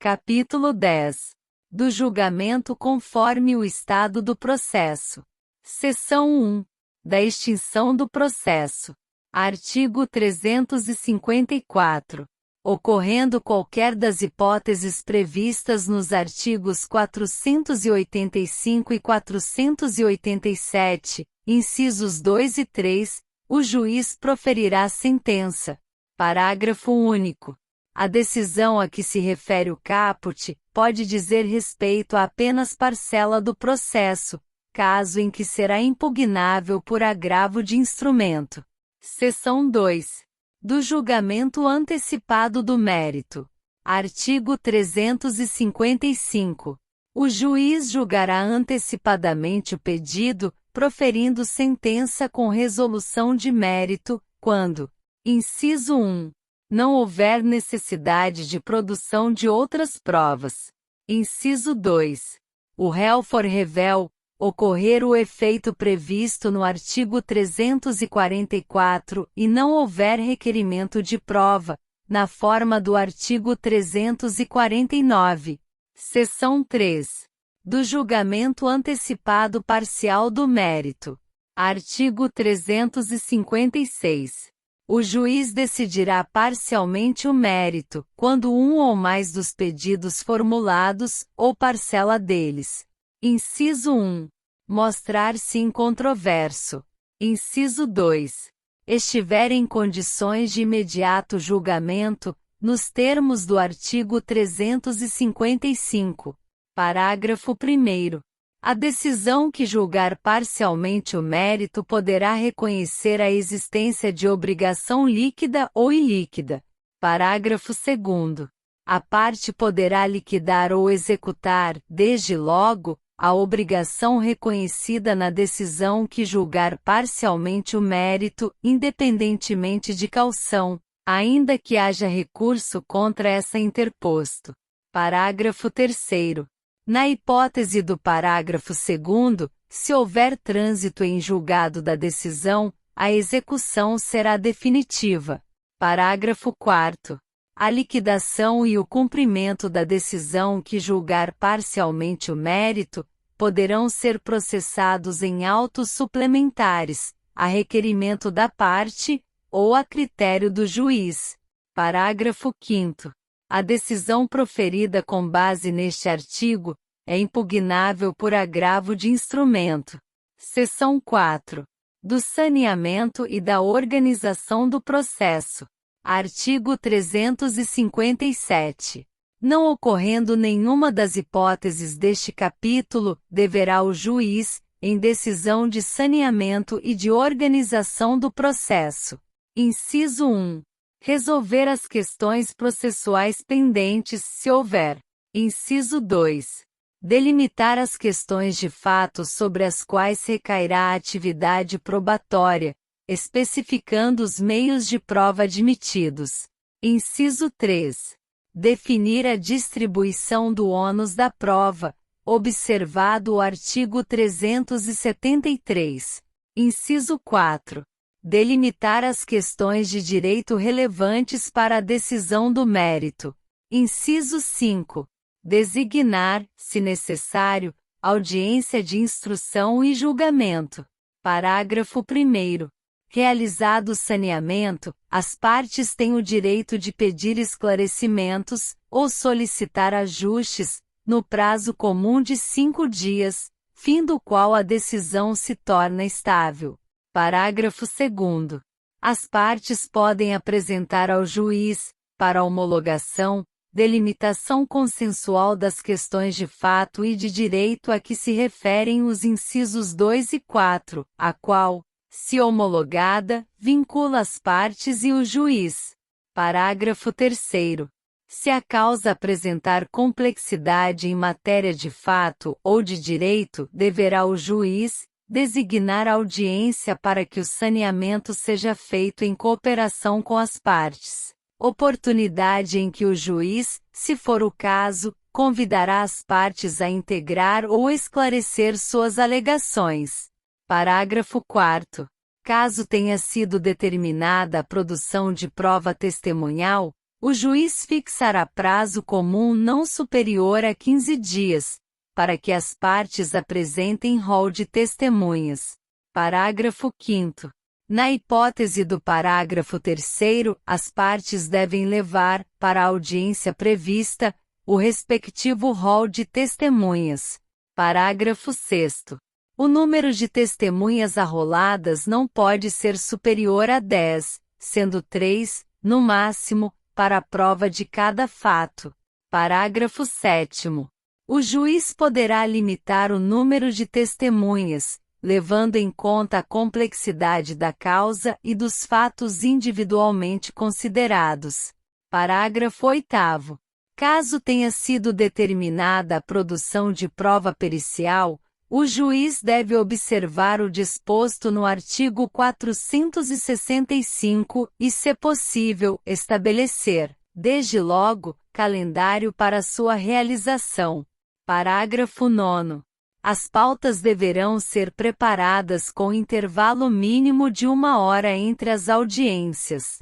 Capítulo 10. Do julgamento conforme o estado do processo. Seção 1. Da extinção do processo. Artigo 354. Ocorrendo qualquer das hipóteses previstas nos artigos 485 e 487, incisos 2 e 3, o juiz proferirá sentença. Parágrafo único. A decisão a que se refere o caput pode dizer respeito a apenas parcela do processo, caso em que será impugnável por agravo de instrumento. Seção 2. Do julgamento antecipado do mérito. Artigo 355. O juiz julgará antecipadamente o pedido, proferindo sentença com resolução de mérito, quando: inciso 1. Não houver necessidade de produção de outras provas. Inciso 2. O réu for revel, ocorrer o efeito previsto no artigo 344 e não houver requerimento de prova, na forma do artigo 349. Seção 3. Do julgamento antecipado parcial do mérito. Artigo 356. O juiz decidirá parcialmente o mérito, quando um ou mais dos pedidos formulados, ou parcela deles. Inciso 1. Mostrar-se incontroverso. Inciso 2. Estiver em condições de imediato julgamento, nos termos do artigo 355. Parágrafo 1º. A decisão que julgar parcialmente o mérito poderá reconhecer a existência de obrigação líquida ou ilíquida. Parágrafo 2º. A parte poderá liquidar ou executar, desde logo, a obrigação reconhecida na decisão que julgar parcialmente o mérito, independentemente de caução, ainda que haja recurso contra essa interposto. Parágrafo 3º. Na hipótese do parágrafo 2º, se houver trânsito em julgado da decisão, a execução será definitiva. Parágrafo 4º. A liquidação e o cumprimento da decisão que julgar parcialmente o mérito, poderão ser processados em autos suplementares, a requerimento da parte, ou a critério do juiz. Parágrafo 5º. A decisão proferida com base neste artigo é impugnável por agravo de instrumento. Seção 4. Do saneamento e da organização do processo. Artigo 357. Não ocorrendo nenhuma das hipóteses deste capítulo, deverá o juiz, em decisão de saneamento e de organização do processo. Inciso 1. Resolver as questões processuais pendentes, se houver. Inciso 2. Delimitar as questões de fato sobre as quais recairá a atividade probatória, especificando os meios de prova admitidos. Inciso 3. Definir a distribuição do ônus da prova, observado o artigo 373. Inciso 4. Delimitar as questões de direito relevantes para a decisão do mérito. Inciso 5. Designar, se necessário, audiência de instrução e julgamento. Parágrafo 1º. Realizado o saneamento, as partes têm o direito de pedir esclarecimentos, ou solicitar ajustes, no prazo comum de 5 dias, fim do qual a decisão se torna estável. Parágrafo 2º. As partes podem apresentar ao juiz, para homologação, delimitação consensual das questões de fato e de direito a que se referem os incisos 2 e 4, a qual, se homologada, vincula as partes e o juiz. Parágrafo 3º. Se a causa apresentar complexidade em matéria de fato ou de direito, deverá o juiz designar audiência para que o saneamento seja feito em cooperação com as partes. Oportunidade em que o juiz, se for o caso, convidará as partes a integrar ou esclarecer suas alegações. Parágrafo 4º. Caso tenha sido determinada a produção de prova testemunhal, O juiz fixará prazo comum não superior a 15 dias, para que as partes apresentem rol de testemunhas. Parágrafo 5º. Na hipótese do parágrafo 3º, as partes devem levar, para a audiência prevista, o respectivo rol de testemunhas. Parágrafo 6º. O número de testemunhas arroladas não pode ser superior a 10, sendo 3, no máximo, para a prova de cada fato. Parágrafo 7º. O juiz poderá limitar o número de testemunhas, levando em conta a complexidade da causa e dos fatos individualmente considerados. Parágrafo 8º. Caso tenha sido determinada a produção de prova pericial, o juiz deve observar o disposto no artigo 465 e, se possível, estabelecer, desde logo, calendário para sua realização. Parágrafo 9º. As pautas deverão ser preparadas com intervalo mínimo de 1 hora entre as audiências.